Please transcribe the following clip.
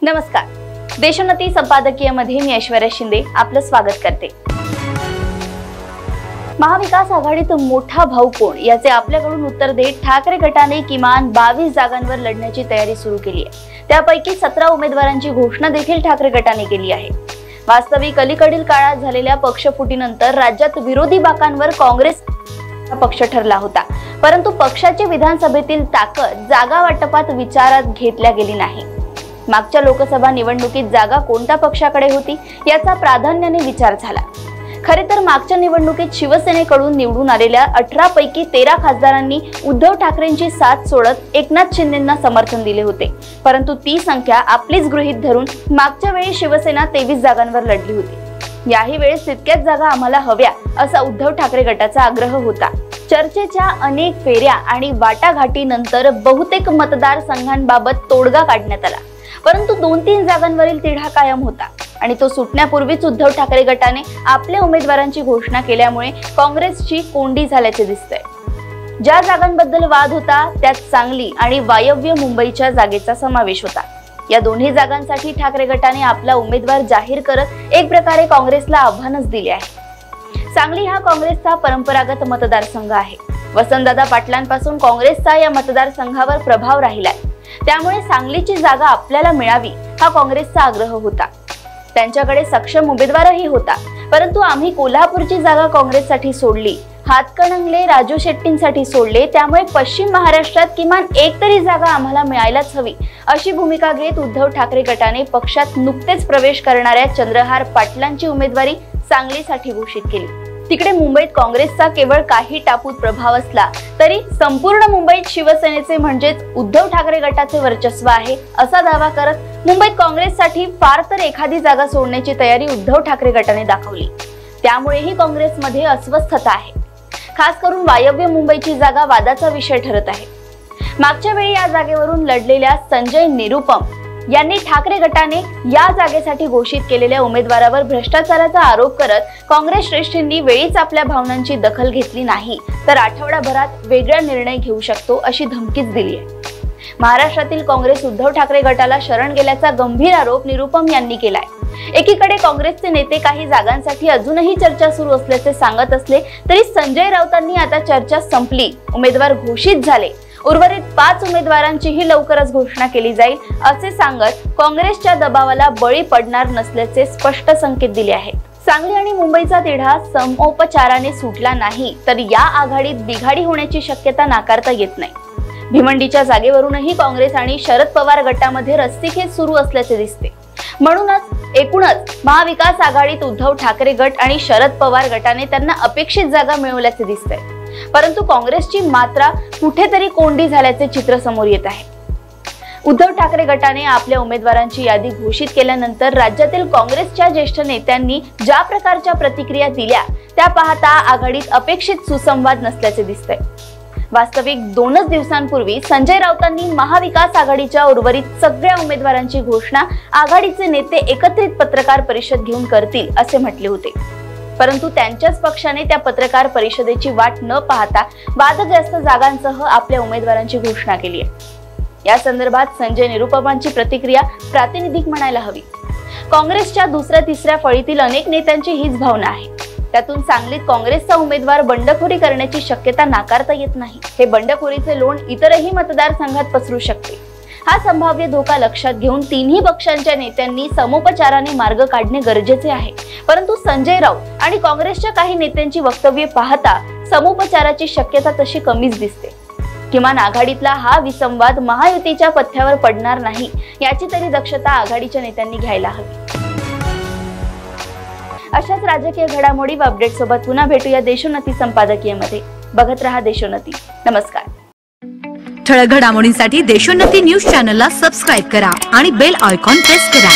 नमस्कार, देशोन्नती संपादकीयमध्ये मी ऐश्वर्या शिंदे आपलं स्वागत करते। महाविकास आघाडीत मोठा भाऊ कोण याचे आपल्याकडून उत्तर देत ठाकरे गटाने किमान 22 जागांवर लढण्याची तयारी सुरू केली आहे। त्यापैकी 17 उमेदवारांची घोषणा देखील ठाकरे गटाने केली आहे। वास्तविक अलीकडील काळात झालेल्या पक्षफुटीनंतर राज्यात विरोधी बाकांवर काँग्रेस पक्ष ठरला होता, परंतु पक्षाची विधानसभेतील ताकद जागा वाटपात विचारात घेतल्या गेली नाही। मागच्या लोकसभा निवडणुकीत जागा कोणत्या पक्षाकडे होती याचा प्राधान्याने विचार झाला। खरे तर मागच्या निवडणुकीत शिवसेनेकडून निवडून आलेल्या 18 पैकी 13 खासदारांनी उद्धव ठाकरेंची साथ सोडत एकनाथ शिंदेंना समर्थन दिले होते, परंतु ती संख्या आपलीच गृहीत धरून मागच्या वेळी शिवसेना 23 जागांवर लढली होती। याही वेळेस तितक्याच जागा आम्हाला हव्या असा उद्धव ठाकरे गटाचा आग्रह होता। चर्चेच्या अनेक फेऱ्या आणि वाटाघाटीनंतर बहुतेक मतदारसंघांबाबत तोडगा काढण्यात आला, परंतु 2-3 जागांवरील तिढा कायम होता आणि तो सुटण्यापूर्वीच उद्धव ठाकरे गटाने आपल्या उमेदवारांची घोषणा केल्यामुळे काँग्रेसची कोंडी झाल्याचे दिसतंय। ज्या जागांबद्दल वाद होता त्यात सांगली आणि वायव्य मुंबईच्या जागेचा समावेश होता। या दोन्ही जागांसाठी ठाकरे गटाने आपला उमेदवार जाहीर करत एक प्रकारे काँग्रेसला आव्हानच दिले आहे। सांगली हा काँग्रेसचा परंपरागत मतदारसंघ आहे। वसंतदादा पाटलांपासून काँग्रेसचा या मतदारसंघावर प्रभाव राहिलाय, त्यामुळे सांगलीची जागा आपल्याला मिळावी हा काँग्रेसचा आग्रह होता। त्यांच्याकडे सक्षम उमेदवारही होता, परंतु आम्ही कोल्हापूरची जागा काँग्रेससाठी सोडली, हातकणंगले राजू शेट्टींसाठी सोडले, त्यामुळे पश्चिम महाराष्ट्रात किमान एक तरी जागा आम्हाला मिळायलाच हवी अशी भूमिका घेत उद्धव ठाकरे गटाने पक्षात नुकतेच प्रवेश करणाऱ्या चंद्रहार पाटलांची उमेदवारी सांगलीसाठी घोषित केली। तिकडे मुंबईत काँग्रेसचा केवळ काही टापूत प्रभाव असला तरी संपूर्ण मुंबईत शिवसेनेचे म्हणजेच उद्धव ठाकरे गटाचे वर्चस्व आहे असा दावा करत मुंबईत काँग्रेससाठी फार तर एखादी जागा सोडण्याची तयारी उद्धव ठाकरे गटाने दाखवली। त्यामुळेही काँग्रेसमध्ये अस्वस्थता आहे। खास करून वायव्य मुंबईची जागा वादाचा विषय ठरत आहे। मागच्या वेळी या जागेवरून लढलेल्या संजय निरुपम यांनी ठाकरे गटाने या जागेसाठी घोषित केलेल्या उमेदवारावर भ्रष्टाचाराचा आरोप करत काँग्रेस श्रेष्ठींनी वेळीच आपल्या भावनांची दखल घेतली नाही तर आठवडाभरात वेगळा निर्णय घेऊ शकतो अशी धमकीच दिली आहे। महाराष्ट्रातील काँग्रेस उद्धव ठाकरे गटाला शरण गेल्याचा गंभीर आरोप निरुपम यांनी केलाय। एकीकडे काँग्रेसचे नेते काही जागांसाठी अजूनही चर्चा सुरू असल्याचे सांगत असले तरी संजय राऊतांनी आता चर्चा संपली, उमेदवार घोषित झाले, उर्वरित 5 उमेदवारांचीही लवकरच घोषणा केली जाईल असे सांगत काँग्रेसच्या दबावाला बळी पडणार नसल्याचे स्पष्ट संकेत दिले आहेत। सांगली आणि मुंबईचा तिढा समोपचाराने सुटला नाही तर या आघाडीत बिघाडी होण्याची शक्यता नाकारता येत नाही। भिवंडीच्या जागेवरूनही काँग्रेस आणि शरद पवार गटामध्ये रस्सीखेच सुरू असल्याचे दिसते। म्हणूनच एकूणच महाविकास आघाडीत उद्धव ठाकरे गट आणि शरद पवार गटाने त्यांना अपेक्षित जागा मिळवल्याचे दिसते, परंतु काँग्रेसची मात्रा कुठेतरी कोंडी झाल्याचे चित्र समोर येत आहे। उद्धव ठाकरे गटाने आपल्या उमेदवारांची यादी घोषित केल्यानंतर राज्यातील काँग्रेसच्या ज्येष्ठ नेत्यांनी ज्या प्रकारच्या प्रतिक्रिया दिल्या त्या पाहता आघाडीत अपेक्षित सुसंवाद नसल्याचे दिसते। वास्तविक 2च दिवसांपूर्वी संजय राऊतांनी महाविकास आघाडीच्या उर्वरित सगळ्या उमेदवारांची घोषणा आघाडीचे नेते एकत्रित पत्रकार परिषद घेऊन करतील असे म्हटले होते, परंतु त्यांच्याच पक्षाने त्या पत्रकार परिषदेची वाट न पाहता वादग्रस्त जागांसह आपल्या उमेदवारांची घोषणा केली आहे। या संदर्भात संजय निरुपमांची प्रतिक्रिया प्रातिनिधिक म्हणायला हवी। काँग्रेसच्या दुसऱ्या-तिसऱ्या फळीतील अनेक नेत्यांची हीच भावना आहे। त्यातून सांगलीत काँग्रेसचा उमेदवार बंडखोरी करण्याची शक्यता नाकारता येत नाही। हे बंडखोरीचे लोण इतरही मतदारसंघात पसरू शकते। हा संभाव्य धोका लक्षात घेऊन तिन्ही पक्षांच्या नेत्यांनी समोपचाराने मार्ग काढणे गरजेचे आहे, परंतु संजय राऊत आणि काँग्रेसच्या काही नेत्यांची वक्तव्ये पाहता समोपचाराची शक्यता तशी कमीच दिसते। किमान आघाडीतला हा विसंवाद महायुतीच्या पथ्यावर पडणार नाही याची तरी दक्षता आघाडीच्या नेत्यांनी घ्यायला हवी। अशाच राजकीय घडामोडी व अपडेट सोबत पुन्हा भेटूया देशोन्नती संपादकीयमध्ये। बघत रहा देशोन्नती। नमस्कार। ठळक घडामोडींसाठी देशोन्नती न्यूज चॅनलला सबस्क्राइब करा आणि बेल आयकॉन प्रेस करा।